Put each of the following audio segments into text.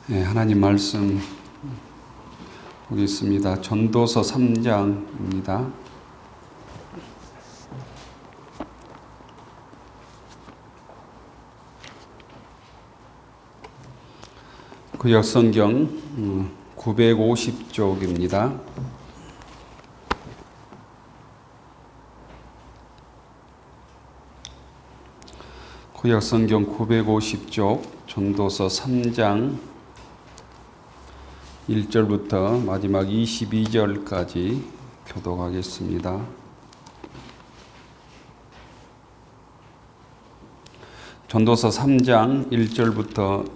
네, 하나님 말씀 보겠습니다. 전도서 3장입니다. 구약성경 950쪽입니다. 구약성경 950쪽 전도서 3장 1절부터 마지막 22절까지 교독하겠습니다. 전도서 3장 1절부터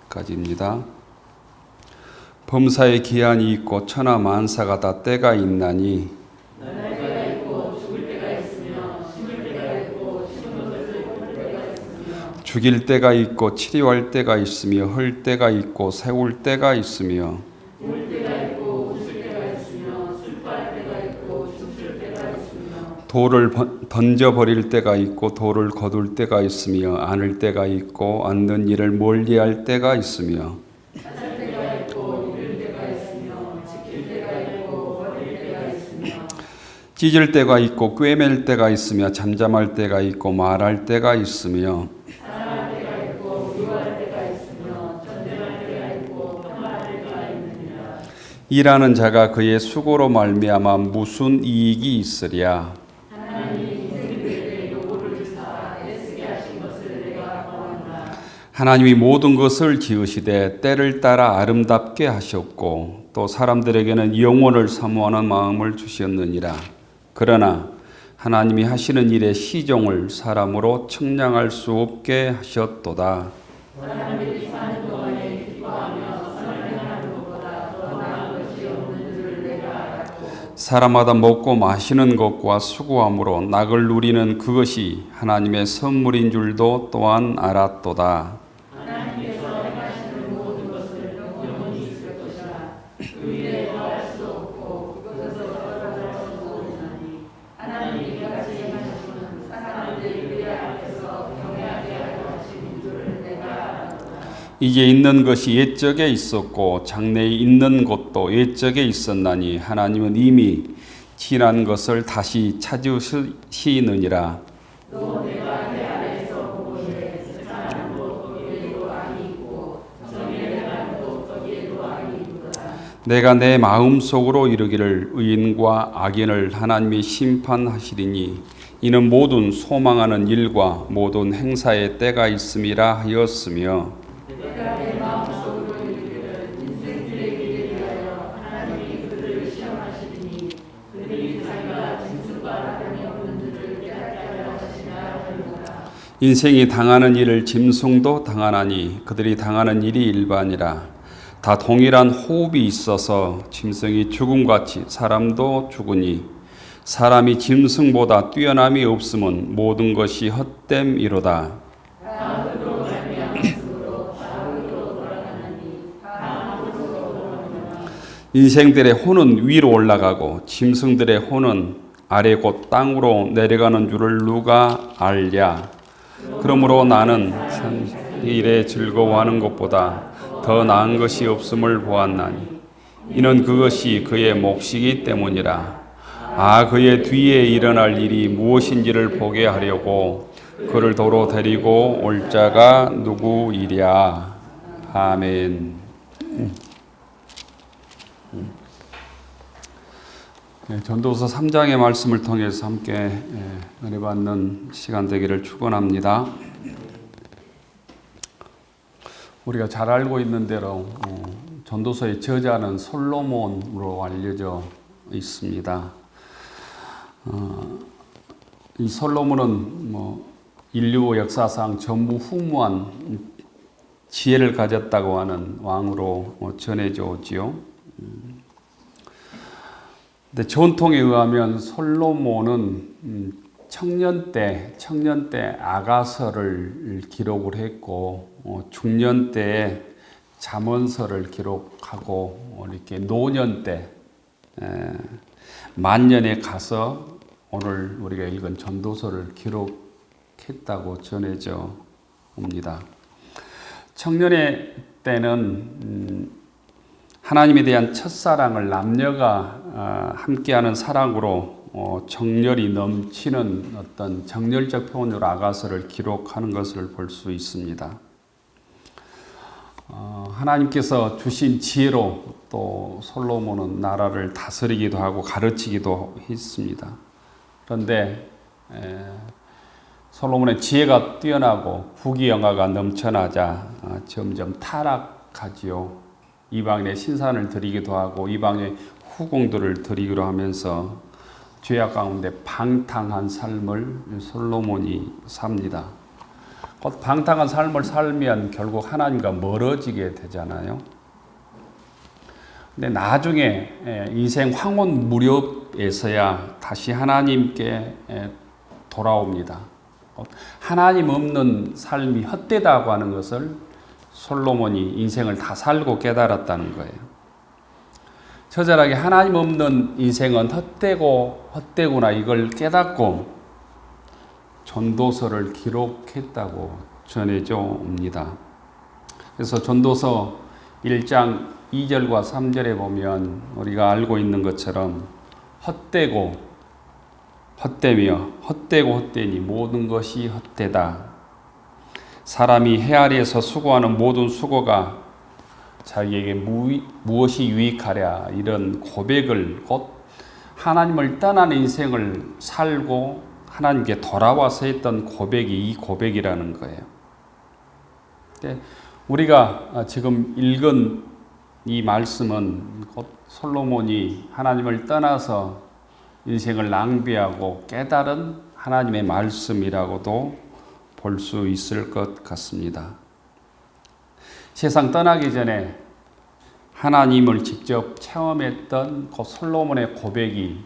22절까지입니다. 범사에 기한이 있고 천하 만사가 다 때가 있나니 죽일 때가 있고 치료할 때가 있으며 헐 때가 있고 세울 때가 있으며 울 때가 있고 웃을 때가 있으며 슬퍼할 때가 있고 춤출 때가 있으며 돌을 던져버릴 때가 있고 돌을 거둘 때가 있으며 안을 때가 있고 앉는 일을 멀리할 때가 있으며 찾을 때가 있고 잃을 때가 있으며 지킬 때가 있고 버릴 때가 있으며 찢을 때가 있고 꿰맬 때가 있으며 잠잠할 때가 있고 말할 때가 있으며 사랑할 때가 있고 미워할 때가 있으며 전쟁할 때가 있고 평화할 때가 있느니라. 일하는 자가 그의 수고로 말미암아 무슨 이익이 있으랴. 하나님이 인생들에게 요구를 주사 애쓰게 하신 것을 내가 보았나. 하나님이 모든 것을 지으시되 때를 따라 아름답게 하셨고 또 사람들에게는 영원을 사모하는 마음을 주셨느니라. 그러나 하나님이 하시는 일의 시종을 사람으로 측량할 수 없게 하셨도다. 사람들이 사는 동안에 기뻐하며 선을 행하는 것보다 더 나은 것이 없는 줄을 내가 알았고 사람마다 먹고 마시는 것과 수고함으로 낙을 누리는 그것이 하나님의 선물인 줄도 또한 알았도다. 하나님께서 행하시는 모든 것을 영원히 있을 것이라. 그 일에 더할 수 없고 그것에서 덜어갈 수도 없나니 하나님이 이같이 행하시는 사람들이 그의 앞에서 경외하게 하려 하신 줄을 내가 알았도다. 이제 있는 것이 옛적에 있었고 장래에 있는 것도 옛적에 있었나니 하나님은 이미 지난 것을 다시 찾으시느니라. 또 내가 내 아래에서 보고에 사람도 거기에도 악이 있고 정의를 행함도 거기에도 악이 있도다. 내가 내 마음속으로 이르기를 의인과 악인을 하나님이 심판하시리니 이는 모든 소망하는 일과 모든 행사의 때가 있음이라 하였으며 내가 내 마음속으로 이르기를 인생들의 길에 대하여 하나님이 그들을 시험하시리니 그들이 자기가 짐승과 다름이 없는 줄을 깨닫게 하려 하시나 하는구나. 인생이 당하는 일을 짐승도 당하나니 그들이 당하는 일이 일반이라. 다 동일한 호흡이 있어서 짐승이 죽음같이 사람도 죽으니 사람이 짐승보다 뛰어남이 없음은 모든 것이 헛됨이로다. 다음으로 말미암았으므로 다음으로 돌아가느니 다음으로 돌아가느니라. 인생들의 혼은 위로 올라가고 짐승들의 혼은 아래 곧 땅으로 내려가는 줄을 누가 알랴. 그러므로 나는 일에 즐거워하는 것보다 더 나은 것이 없음을 보았나니 이는 그것이 그의 몫이기 때문이라. 그의 뒤에 일어날 일이 무엇인지를 보게 하려고 그를 도로 데리고 올 자가 누구이랴. 아멘. 전도서 3장의 말씀을 통해서 함께 은혜 받는 시간 되기를 축원합니다. 우리가 잘 알고 있는 대로 전도서의 저자는 솔로몬으로 알려져 있습니다. 이 솔로몬은 인류 역사상 전무후무한 지혜를 가졌다고 하는 왕으로 전해져 오지요. 근데 전통에 의하면 솔로몬은 청년 때 아가서를 기록을 했고 중년 때에 잠언서를 기록하고 이렇게 노년 때 만년에 가서 오늘 우리가 읽은 전도서를 기록했다고 전해져 옵니다. 청년의 때는 하나님에 대한 첫사랑을 남녀가 함께하는 사랑으로 정열이 넘치는 어떤 정열적 표현으로 아가서를 기록하는 것을 볼 수 있습니다. 하나님께서 주신 지혜로 또 솔로몬은 나라를 다스리기도 하고 가르치기도 했습니다. 그런데 솔로몬의 지혜가 뛰어나고 부귀영화가 넘쳐나자 점점 타락하지요. 이방인의 신산을 드리기도 하고 이방의 후궁들을 드리기로 하면서 죄악 가운데 방탕한 삶을 솔로몬이 삽니다. 곧 방탕한 삶을 살면 결국 하나님과 멀어지게 되잖아요. 근데 나중에 인생 황혼 무렵에서야 다시 하나님께 돌아옵니다. 하나님 없는 삶이 헛되다고 하는 것을 솔로몬이 인생을 다 살고 깨달았다는 거예요. 처절하게 하나님 없는 인생은 헛되구나 이걸 깨닫고 전도서를 기록했다고 전해져 옵니다. 그래서 전도서 1장 2절과 3절에 보면 우리가 알고 있는 것처럼 헛되고 헛되며 헛되고 헛되니 모든 것이 헛되다. 사람이 해 아래에서 수고하는 모든 수고가 자기에게 무엇이 유익하랴 이런 고백을 곧 하나님을 떠나는 인생을 살고 하나님께 돌아와서 했던 고백이 이 고백이라는 거예요. 우리가 지금 읽은 이 말씀은 곧 솔로몬이 하나님을 떠나서 인생을 낭비하고 깨달은 하나님의 말씀이라고도 볼 수 있을 것 같습니다. 세상 떠나기 전에 하나님을 직접 체험했던 그 솔로몬의 고백이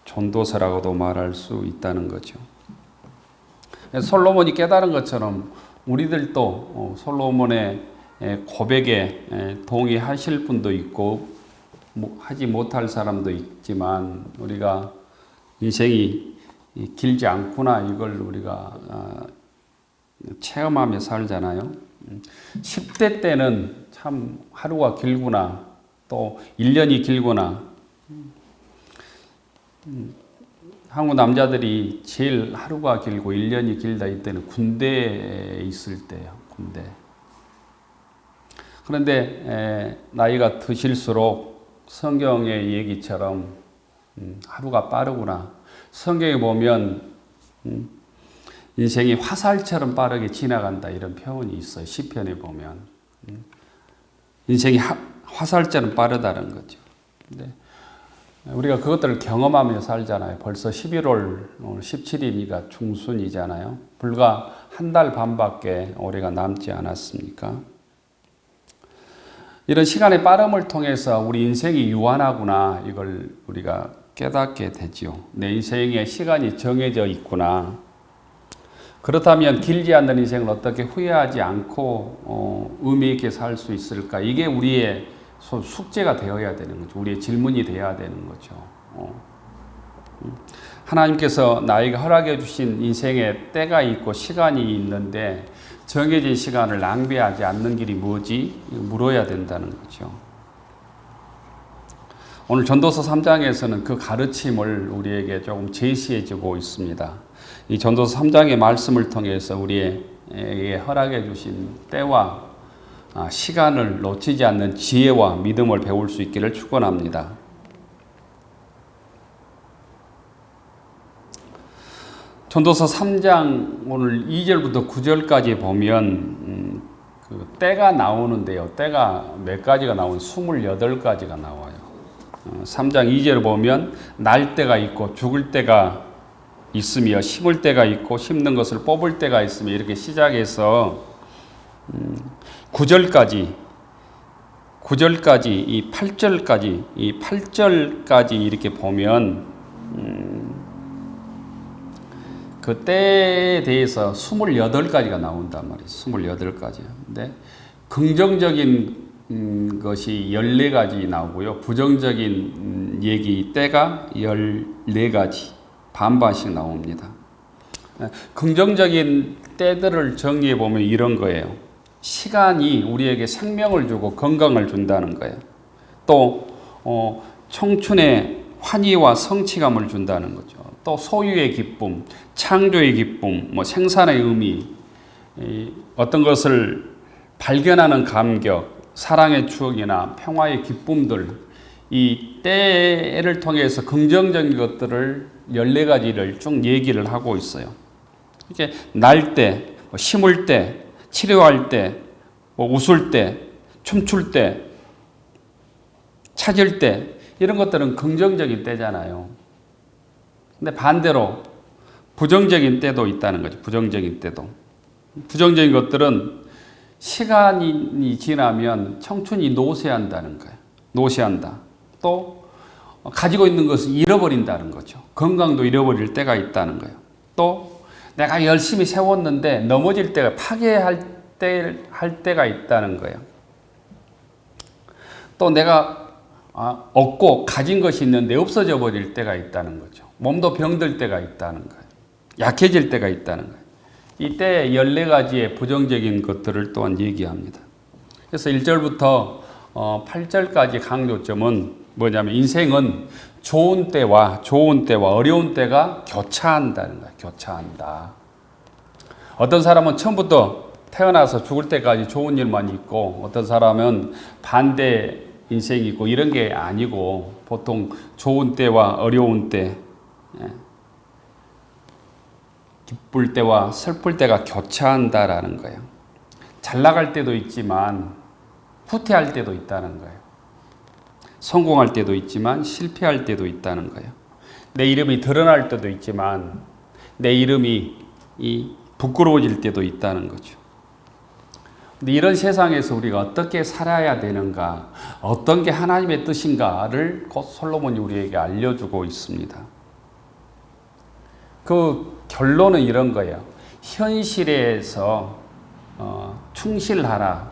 전도서라고도 말할 수 있다는 거죠. 솔로몬이 깨달은 것처럼 우리들도 솔로몬의 고백에 동의하실 분도 있고 하지 못할 사람도 있지만 우리가 인생이 길지 않구나 이걸 우리가 체험하며 살잖아요. 10대 때는 참 하루가 길구나 또 1년이 길구나 한국 남자들이 제일 하루가 길고 1년이 길다 이때는 군대에 있을 때예요. 군대. 그런데 나이가 드실수록 성경의 얘기처럼 하루가 빠르구나. 성경에 보면 인생이 화살처럼 빠르게 지나간다 이런 표현이 있어요. 시편에 보면 인생이 화살처럼 빠르다는 거죠. 근데 우리가 그것들을 경험하며 살잖아요. 벌써 11월 오늘 17일이니까 중순이잖아요. 불과 한 달 반밖에 올해가 남지 않았습니까? 이런 시간의 빠름을 통해서 우리 인생이 유한하구나 이걸 우리가 깨닫게 되죠. 내 인생에 시간이 정해져 있구나. 그렇다면 길지 않는 인생을 어떻게 후회하지 않고 의미 있게 살 수 있을까? 이게 우리의 숙제가 되어야 되는 거죠. 우리의 질문이 되어야 되는 거죠. 하나님께서 나에게 허락해 주신 인생에 때가 있고 시간이 있는데 정해진 시간을 낭비하지 않는 길이 뭐지? 물어야 된다는 거죠. 오늘 전도서 3장에서는 그 가르침을 우리에게 조금 제시해 주고 있습니다. 이 전도서 3장의 말씀을 통해서 우리에게 허락해 주신 때와 시간을 놓치지 않는 지혜와 믿음을 배울 수 있기를 축원합니다. 전도서 3장 오늘 2절부터 9절까지 보면 그 때가 나오는데요. 때가 몇 가지가 나오면 28가지가 나와요. 3장 2절을 보면 날 때가 있고 죽을 때가 있으며 심을 때가 있고 심는 것을 뽑을 때가 있으며 이렇게 시작해서 9절까지 이 8절까지 이렇게 보면 그 때에 대해서 28가지가 나온단 말이에요. 28가지요. 근데 긍정적인 것이 14가지 나오고요. 부정적인 얘기 때가 14가지 반반씩 나옵니다. 긍정적인 때들을 정리해 보면 이런 거예요. 시간이 우리에게 생명을 주고 건강을 준다는 거예요. 또 청춘의 환희와 성취감을 준다는 거죠. 또 소유의 기쁨, 창조의 기쁨, 생산의 의미, 어떤 것을 발견하는 감격, 사랑의 추억이나 평화의 기쁨들, 이 때를 통해서 긍정적인 것들을 14가지를 쭉 얘기를 하고 있어요. 이렇게 날 때, 심을 때, 치료할 때, 웃을 때, 춤출 때, 찾을 때, 이런 것들은 긍정적인 때잖아요. 근데 반대로 부정적인 때도 있다는 거죠. 부정적인 때도. 부정적인 것들은 시간이 지나면 청춘이 노쇠한다는 거예요. 노쇠한다. 또 가지고 있는 것을 잃어버린다는 거죠. 건강도 잃어버릴 때가 있다는 거예요. 또 내가 열심히 세웠는데 넘어질 때가 파괴할 때가 있다는 거예요. 또 내가 얻고 가진 것이 있는데 없어져 버릴 때가 있다는 거죠. 몸도 병들 때가 있다는 거예요. 약해질 때가 있다는 거예요. 이때 14가지의 부정적인 것들을 또한 얘기합니다. 그래서 1절부터 8절까지 강조점은 뭐냐면 인생은 좋은 때와 어려운 때가 교차한다는 거예요. 교차한다. 어떤 사람은 처음부터 태어나서 죽을 때까지 좋은 일만 있고 어떤 사람은 반대 인생이 있고 이런 게 아니고 보통 좋은 때와 어려운 때, 기쁠 때와 슬플 때가 교차한다라는 거예요. 잘 나갈 때도 있지만 후퇴할 때도 있다는 거예요. 성공할 때도 있지만 실패할 때도 있다는 거예요. 내 이름이 드러날 때도 있지만 내 이름이 부끄러워질 때도 있다는 거죠. 근데 이런 세상에서 우리가 어떻게 살아야 되는가, 어떤 게 하나님의 뜻인가를 곧 솔로몬이 우리에게 알려주고 있습니다. 그 결론은 이런 거예요. 현실에서 충실하라.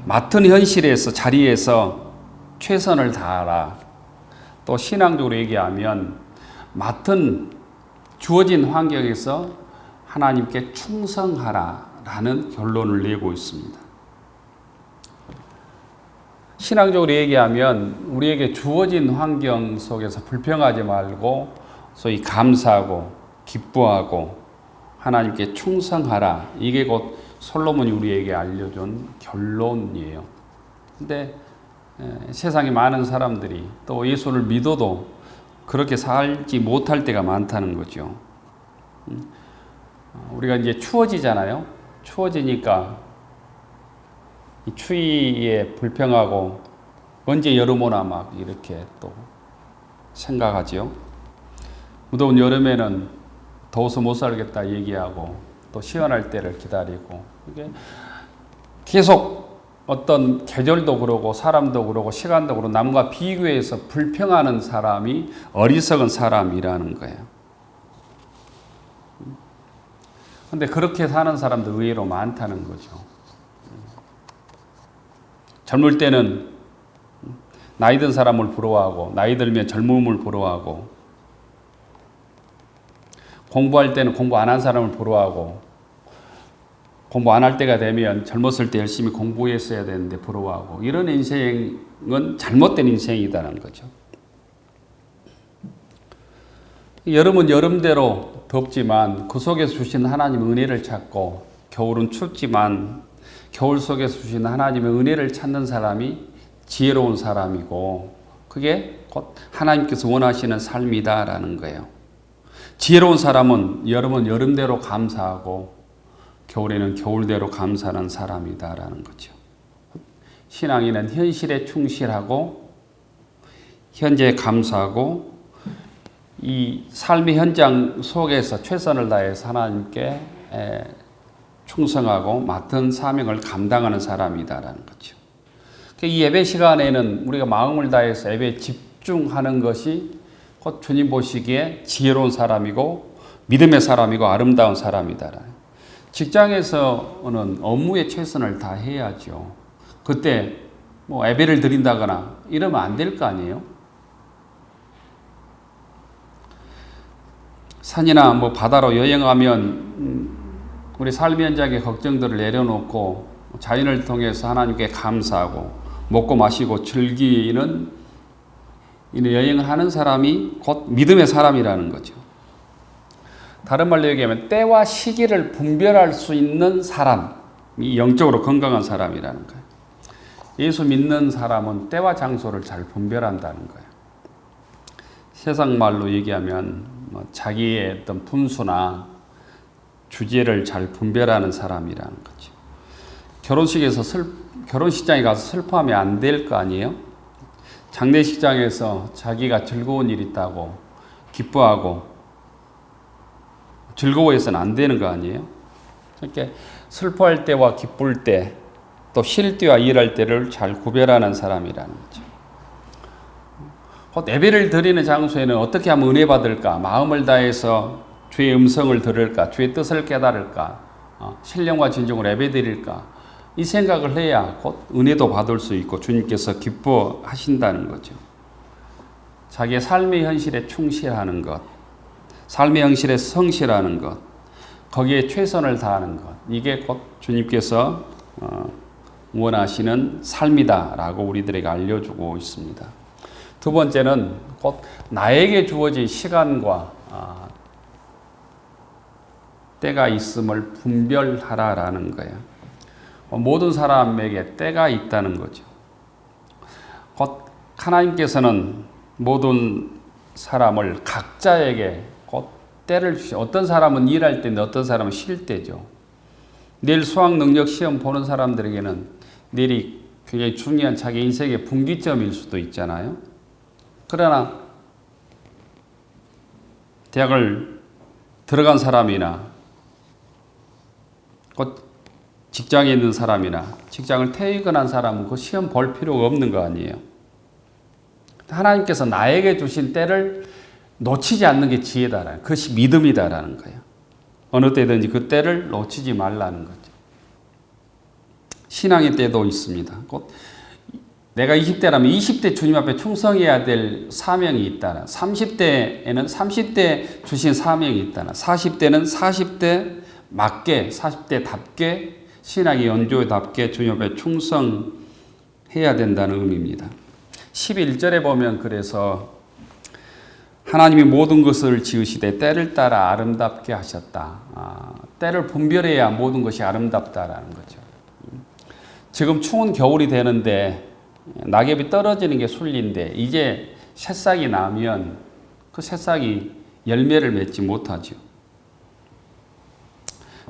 맡은 현실에서 자리에서 최선을 다하라. 또 신앙적으로 얘기하면 맡은 주어진 환경에서 하나님께 충성하라라는 결론을 내고 있습니다. 신앙적으로 얘기하면 우리에게 주어진 환경 속에서 불평하지 말고 소위 감사하고 기뻐하고 하나님께 충성하라. 이게 곧 솔로몬이 우리에게 알려준 결론이에요. 근데 세상에 많은 사람들이 또 예수를 믿어도 그렇게 살지 못할 때가 많다는 거죠. 우리가 이제 추워지잖아요. 추워지니까 이 추위에 불평하고 언제 여름 오나 막 이렇게 또 생각하죠. 무더운 여름에는 더워서 못 살겠다 얘기하고 또 시원할 때를 기다리고 이게 계속 어떤 계절도 그러고 사람도 그러고 시간도 그러고 남과 비교해서 불평하는 사람이 어리석은 사람이라는 거예요. 근데 그렇게 사는 사람도 의외로 많다는 거죠. 젊을 때는 나이 든 사람을 부러워하고 나이 들면 젊음을 부러워하고 공부할 때는 공부 안 한 사람을 부러워하고 공부 안 할 때가 되면 젊었을 때 열심히 공부했어야 되는데 부러워하고 이런 인생은 잘못된 인생이다라는 거죠. 여름은 여름대로 덥지만 그 속에서 주신 하나님의 은혜를 찾고 겨울은 춥지만 겨울 속에서 주신 하나님의 은혜를 찾는 사람이 지혜로운 사람이고 그게 곧 하나님께서 원하시는 삶이다라는 거예요. 지혜로운 사람은 여름은 여름대로 감사하고 겨울에는 겨울대로 감사하는 사람이다라는 거죠. 신앙인은 현실에 충실하고 현재에 감사하고 이 삶의 현장 속에서 최선을 다해서 하나님께 충성하고 맡은 사명을 감당하는 사람이다라는 거죠. 이 예배 시간에는 우리가 마음을 다해서 예배에 집중하는 것이 곧 주님 보시기에 지혜로운 사람이고 믿음의 사람이고 아름다운 사람이다. 직장에서는 업무에 최선을 다해야죠. 그때 뭐 예배를 드린다거나 이러면 안 될 거 아니에요? 산이나 뭐 바다로 여행하면 우리 삶 현장의 걱정들을 내려놓고 자연을 통해서 하나님께 감사하고 먹고 마시고 즐기는 여행을 하는 사람이 곧 믿음의 사람이라는 거죠. 다른 말로 얘기하면 때와 시기를 분별할 수 있는 사람이 영적으로 건강한 사람이라는 거예요. 예수 믿는 사람은 때와 장소를 잘 분별한다는 거예요. 세상 말로 얘기하면 자기의 어떤 분수나 주제를 잘 분별하는 사람이라는 거죠. 결혼식장에 가서 슬퍼하면 안 될 거 아니에요? 장례식장에서 자기가 즐거운 일 있다고 기뻐하고 즐거워해서는 안 되는 거 아니에요? 그러니까 슬퍼할 때와 기쁠 때, 또 쉴 때와 일할 때를 잘 구별하는 사람이라는 거죠. 곧 예배를 드리는 장소에는 어떻게 하면 은혜 받을까? 마음을 다해서 주의 음성을 들을까? 주의 뜻을 깨달을까? 신령과 진정으로 예배 드릴까? 이 생각을 해야 곧 은혜도 받을 수 있고 주님께서 기뻐하신다는 거죠. 자기의 삶의 현실에 충실하는 것, 삶의 현실에 성실하는 것, 거기에 최선을 다하는 것, 이게 곧 주님께서 원하시는 삶이다라고 우리들에게 알려주고 있습니다. 두 번째는 곧 나에게 주어진 시간과 때가 있음을 분별하라라는 거예요. 모든 사람에게 때가 있다는 거죠. 곧 하나님께서는 모든 사람을 각자에게 곧 때를 주시죠. 어떤 사람은 일할 때인데 어떤 사람은 쉴 때죠. 내일 수학 능력 시험 보는 사람들에게는 내일이 굉장히 중요한 자기 인생의 분기점일 수도 있잖아요. 그러나 대학을 들어간 사람이나 곧 직장에 있는 사람이나 직장을 퇴근한 사람은 그 시험 볼 필요가 없는 거 아니에요. 하나님께서 나에게 주신 때를 놓치지 않는 게 지혜다라는, 그것이 믿음이다라는 거예요. 어느 때든지 그 때를 놓치지 말라는 거죠. 신앙의 때도 있습니다. 곧 내가 20대라면 20대 주님 앞에 충성해야 될 사명이 있다나, 30대에는 30대 주신 사명이 있다나, 40대는 40대 맞게, 40대답게, 신앙의 연조답게 주님 앞에 충성해야 된다는 의미입니다. 11절에 보면 그래서 하나님이 모든 것을 지으시되 때를 따라 아름답게 하셨다. 때를 분별해야 모든 것이 아름답다라는 거죠. 지금 추운 겨울이 되는데 낙엽이 떨어지는 게 순리인데 이제 새싹이 나면 그 새싹이 열매를 맺지 못하죠.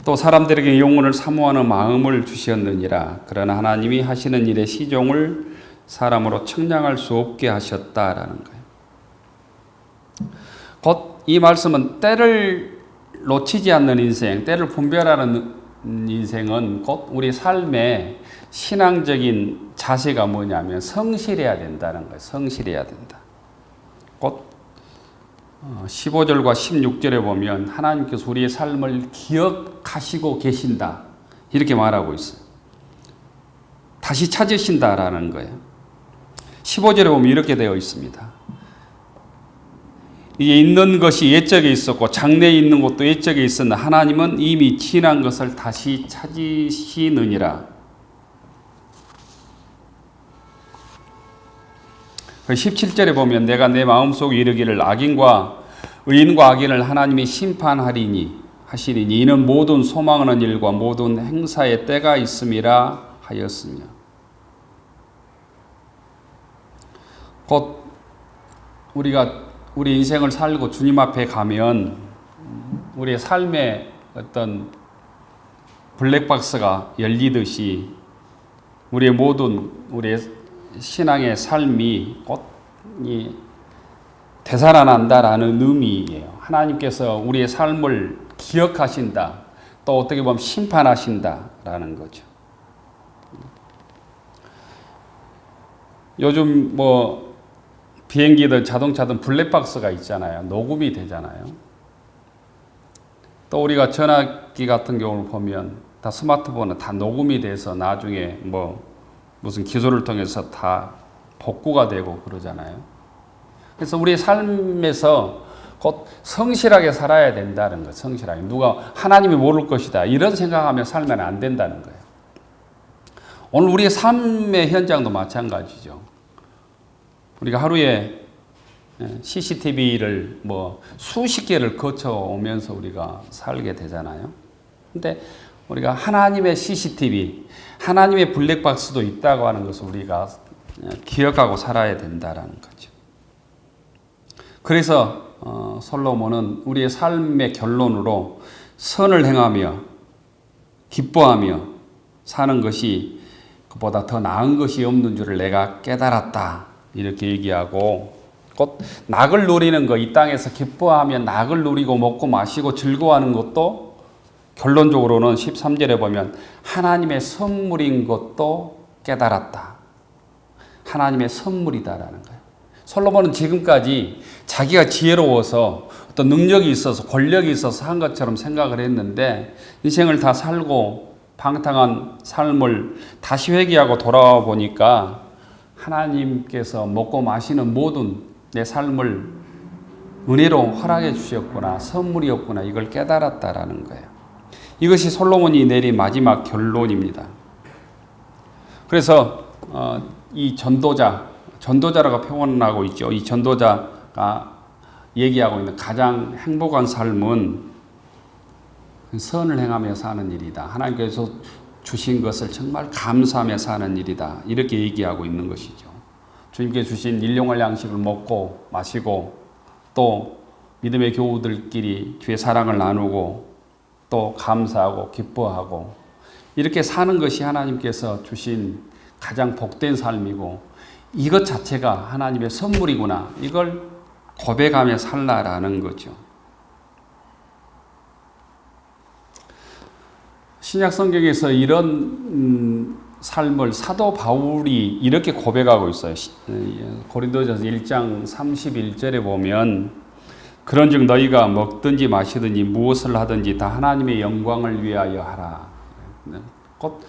또 사람들에게 영혼을 사모하는 마음을 주셨느니라. 그러나 하나님이 하시는 일의 시종을 사람으로 측량할 수 없게 하셨다라는 거예요. 곧 이 말씀은 때를 놓치지 않는 인생, 때를 분별하는 인생은 곧 우리 삶의 신앙적인 자세가 뭐냐면 성실해야 된다는 거예요. 성실해야 된다. 곧 15절과 16절에 보면 하나님께서 우리의 삶을 기억하시고 계신다. 이렇게 말하고 있어요. 다시 찾으신다라는 거예요. 15절에 보면 이렇게 되어 있습니다. 이게 있는 것이 옛적에 있었고 장래에 있는 것도 옛적에 있었나 하나님은 이미 지난 것을 다시 찾으시느니라. 17절에 보면 내가 내 마음속에 이르기를 악인과 의인과 악인을 하나님이 심판하리니 하시리니 이는 모든 소망하는 일과 모든 행사의 때가 있음이라 하였으며, 곧 우리가 우리 인생을 살고 주님 앞에 가면 우리의 삶의 어떤 블랙박스가 열리듯이 우리의 모든 우리의 신앙의 삶이 곧 되살아난다라는 의미예요. 하나님께서 우리의 삶을 기억하신다. 또 어떻게 보면 심판하신다라는 거죠. 요즘 비행기든 자동차든 블랙박스가 있잖아요. 녹음이 되잖아요. 또 우리가 전화기 같은 경우를 보면 다 스마트폰은 다 녹음이 돼서 나중에 무슨 기술을 통해서 다 복구가 되고 그러잖아요. 그래서 우리의 삶에서 곧 성실하게 살아야 된다는 거. 성실하게. 누가 하나님이 모를 것이다. 이런 생각하며 살면 안 된다는 거예요. 오늘 우리의 삶의 현장도 마찬가지죠. 우리가 하루에 CCTV를 뭐 수십 개를 거쳐오면서 우리가 살게 되잖아요. 근데 우리가 하나님의 CCTV, 하나님의 블랙박스도 있다고 하는 것을 우리가 기억하고 살아야 된다는 거죠. 그래서 솔로몬은 우리의 삶의 결론으로 선을 행하며 기뻐하며 사는 것이 그보다 더 나은 것이 없는 줄을 내가 깨달았다. 이렇게 얘기하고 곧 낙을 누리는 것, 이 땅에서 기뻐하며 낙을 누리고 먹고 마시고 즐거워하는 것도 결론적으로는 13절에 보면 하나님의 선물인 것도 깨달았다. 하나님의 선물이다라는 거예요. 솔로몬은 지금까지 자기가 지혜로워서 어떤 능력이 있어서 권력이 있어서 한 것처럼 생각을 했는데 인생을 다 살고 방탕한 삶을 다시 회개하고 돌아와 보니까 하나님께서 먹고 마시는 모든 내 삶을 은혜로 허락해 주셨구나, 선물이었구나, 이걸 깨달았다라는 거예요. 이것이 솔로몬이 내린 마지막 결론입니다. 그래서 이 전도자라고 표현하고 있죠. 이 전도자가 얘기하고 있는 가장 행복한 삶은 선을 행하며 사는 일이다. 하나님께서 주신 것을 정말 감사하며 사는 일이다. 이렇게 얘기하고 있는 것이죠. 주님께 주신 일용할 양식을 먹고 마시고 또 믿음의 교우들끼리 주의 사랑을 나누고 또 감사하고 기뻐하고 이렇게 사는 것이 하나님께서 주신 가장 복된 삶이고 이것 자체가 하나님의 선물이구나. 이걸 고백하며 살라라는 거죠. 신약 성경에서 이런 삶을 사도 바울이 이렇게 고백하고 있어요. 고린도전서 1장 31절에 보면 그런즉 너희가 먹든지 마시든지 무엇을 하든지 다 하나님의 영광을 위하여 하라. 곧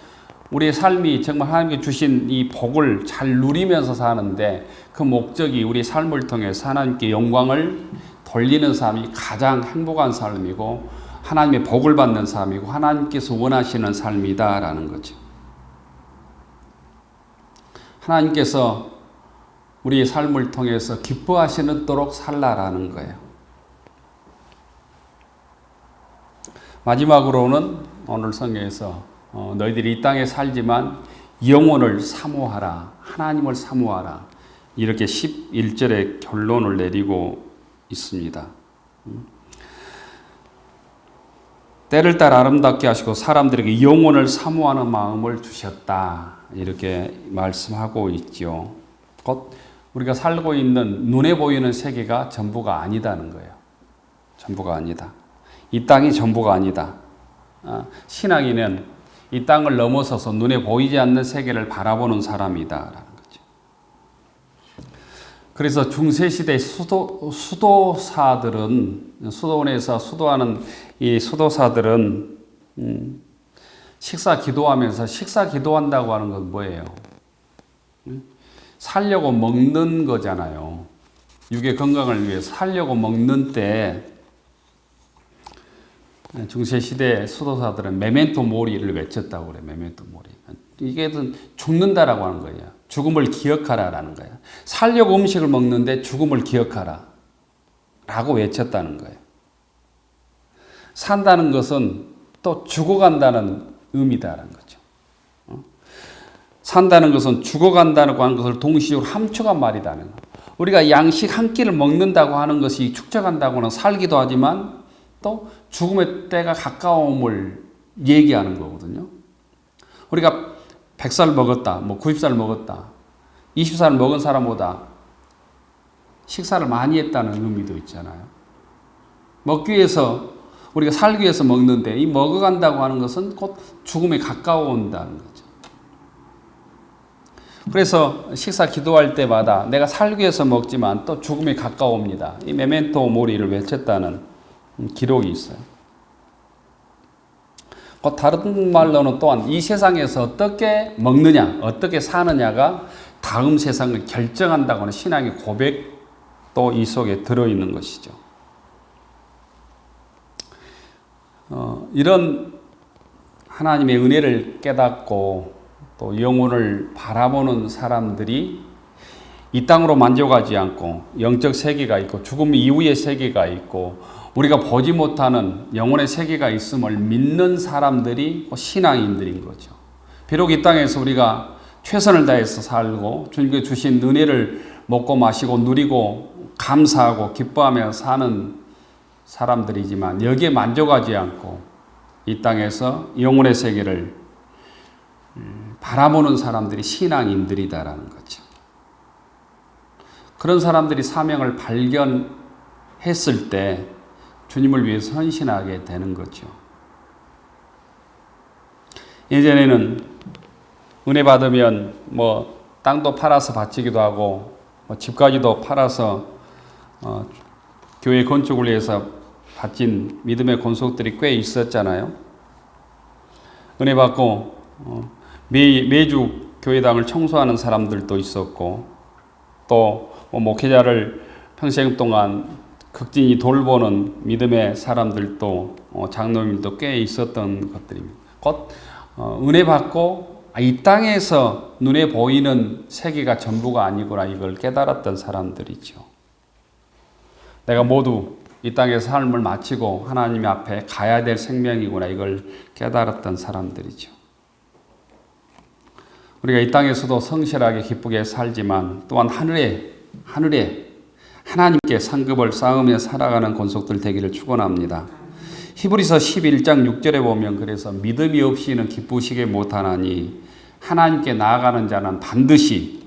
우리의 삶이 정말 하나님께 주신 이 복을 잘 누리면서 사는데 그 목적이 우리 삶을 통해서 하나님께 영광을 돌리는 삶이 가장 행복한 삶이고 하나님의 복을 받는 삶이고 하나님께서 원하시는 삶이다라는 거죠. 하나님께서 우리의 삶을 통해서 기뻐하시도록 살라라는 거예요. 마지막으로는 오늘 성경에서 너희들이 이 땅에 살지만 영혼을 사모하라. 하나님을 사모하라. 이렇게 11절에 결론을 내리고 있습니다. 때를 따라 아름답게 하시고 사람들에게 영혼을 사모하는 마음을 주셨다. 이렇게 말씀하고 있죠. 곧 우리가 살고 있는 눈에 보이는 세계가 전부가 아니다는 거예요. 전부가 아니다. 이 땅이 전부가 아니다. 신앙인은 이 땅을 넘어서서 눈에 보이지 않는 세계를 바라보는 사람이다라는 거죠. 그래서 중세시대 수도사들은 수도원에서 수도하는 이 수도사들은 식사 기도하면서 식사 기도한다고 하는 건 뭐예요? 살려고 먹는 거잖아요. 육의 건강을 위해서 살려고 먹는 때 중세시대 수도사들은 메멘토 모리를 외쳤다고 그래요. 메멘토 모리. 이게 죽는다라고 하는 거예요. 죽음을 기억하라라는 거예요. 살려고 음식을 먹는데 죽음을 기억하라 라고 외쳤다는 거예요. 산다는 것은 또 죽어간다는 의미다라는 거죠. 산다는 것은 죽어간다고 하는 것을 동시적으로 함축한 말이다는 거예요. 우리가 양식 한 끼를 먹는다고 하는 것이 축적한다고는 살기도 하지만 또 죽음의 때가 가까움을 얘기하는 거거든요. 우리가 100살 먹었다, 90살 먹었다, 20살 먹은 사람보다 식사를 많이 했다는 의미도 있잖아요. 먹기 위해서 우리가 살기 위해서 먹는데 이 먹어간다고 하는 것은 곧 죽음에 가까워온다는 거죠. 그래서 식사 기도할 때마다 내가 살기 위해서 먹지만 또 죽음에 가까워옵니다. 이 메멘토 모리를 외쳤다는 기록이 있어요. 다른 말로는 또한 이 세상에서 어떻게 먹느냐, 어떻게 사느냐가 다음 세상을 결정한다고 하는 신앙의 고백도 이 속에 들어있는 것이죠. 이런 하나님의 은혜를 깨닫고 또 영혼을 바라보는 사람들이 이 땅으로 만족하지 않고 영적 세계가 있고 죽음 이후의 세계가 있고 우리가 보지 못하는 영혼의 세계가 있음을 믿는 사람들이 신앙인들인 거죠. 비록 이 땅에서 우리가 최선을 다해서 살고 주님께 주신 은혜를 먹고 마시고 누리고 감사하고 기뻐하며 사는 사람들이지만 여기에 만족하지 않고 이 땅에서 영혼의 세계를 바라보는 사람들이 신앙인들이다라는 거죠. 그런 사람들이 사명을 발견했을 때 주님을 위해서 헌신하게 되는 거죠. 예전에는 은혜 받으면 땅도 팔아서 바치기도 하고 집까지도 팔아서 교회 건축을 위해서 바친 믿음의 권속들이 꽤 있었잖아요. 은혜 받고 매주 교회당을 청소하는 사람들도 있었고 또 목회자를 평생 동안 극진히 돌보는 믿음의 사람들도 장로님도 꽤 있었던 것들입니다. 곧 은혜 받고 이 땅에서 눈에 보이는 세계가 전부가 아니구나 이걸 깨달았던 사람들이죠. 내가 모두 이 땅에서 삶을 마치고 하나님 앞에 가야 될 생명이구나 이걸 깨달았던 사람들이죠. 우리가 이 땅에서도 성실하게 기쁘게 살지만 또한 하늘에 하나님께 상급을 쌓으며 살아가는 권속들 되기를 축원합니다. 히브리서 11장 6절에 보면 그래서 믿음이 없이는 기쁘시게 못하나니 하나님께 나아가는 자는 반드시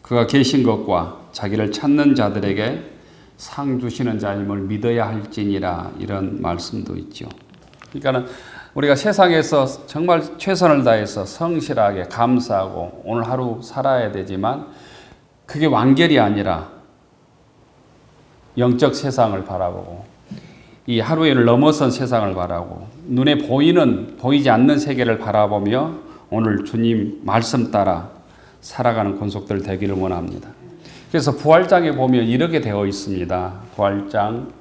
그가 계신 것과 자기를 찾는 자들에게 상 주시는 자임을 믿어야 할지니라 이런 말씀도 있죠. 그러니까 우리가 세상에서 정말 최선을 다해서 성실하게 감사하고 오늘 하루 살아야 되지만 그게 완결이 아니라 영적 세상을 바라보고 이 하루를 넘어선 세상을 바라보고 눈에 보이지 않는 세계를 바라보며 오늘 주님 말씀 따라 살아가는 권속들 되기를 원합니다. 그래서 부활장에 보면 이렇게 되어 있습니다. 부활장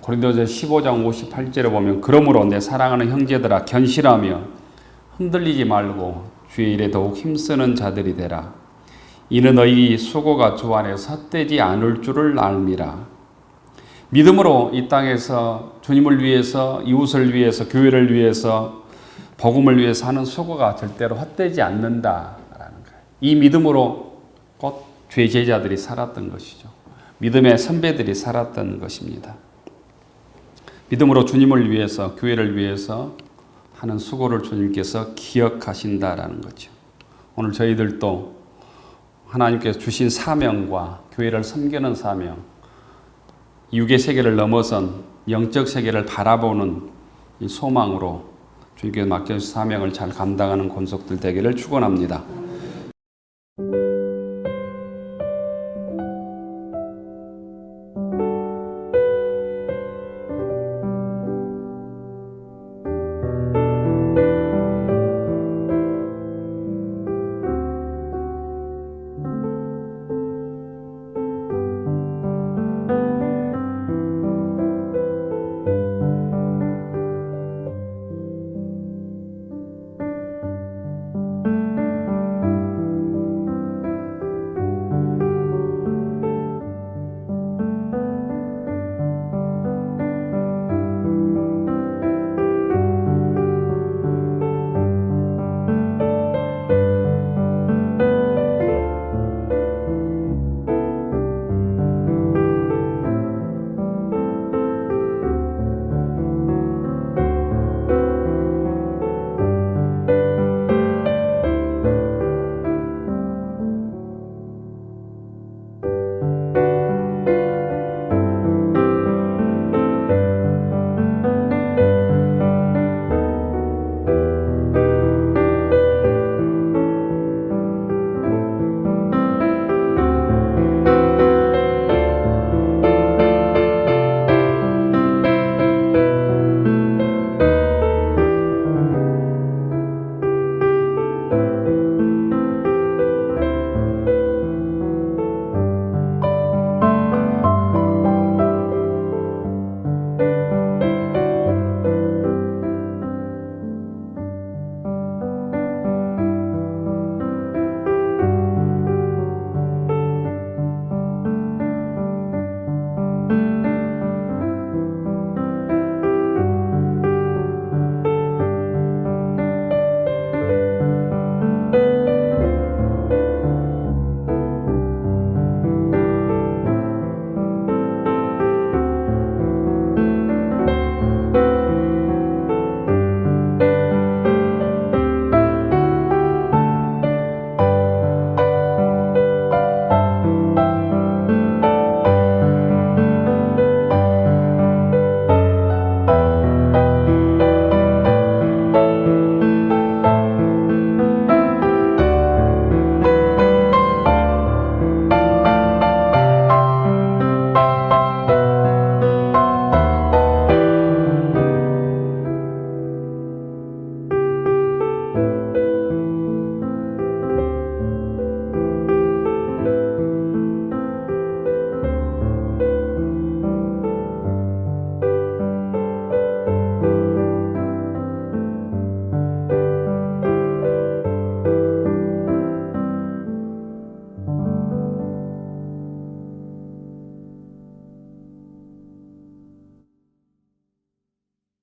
고린도전서 15장 58절에 보면 그러므로 내 사랑하는 형제들아 견실하며 흔들리지 말고 주의 일에 더욱 힘쓰는 자들이 되라. 이는 너희 수고가 주 안에서 헛되지 않을 줄을 알미라. 믿음으로 이 땅에서 주님을 위해서 이웃을 위해서 교회를 위해서 복음을 위해서 하는 수고가 절대로 헛되지 않는다라는 거예요. 이 믿음으로 곧 주의 제자들이 살았던 것이죠. 믿음의 선배들이 살았던 것입니다. 믿음으로 주님을 위해서 교회를 위해서 하는 수고를 주님께서 기억하신다라는 거죠. 오늘 저희들도 하나님께서 주신 사명과 교회를 섬기는 사명, 육의 세계를 넘어선 영적 세계를 바라보는 이 소망으로 주님께 맡겨주신 사명을 잘 감당하는 권속들 되기를 축원합니다.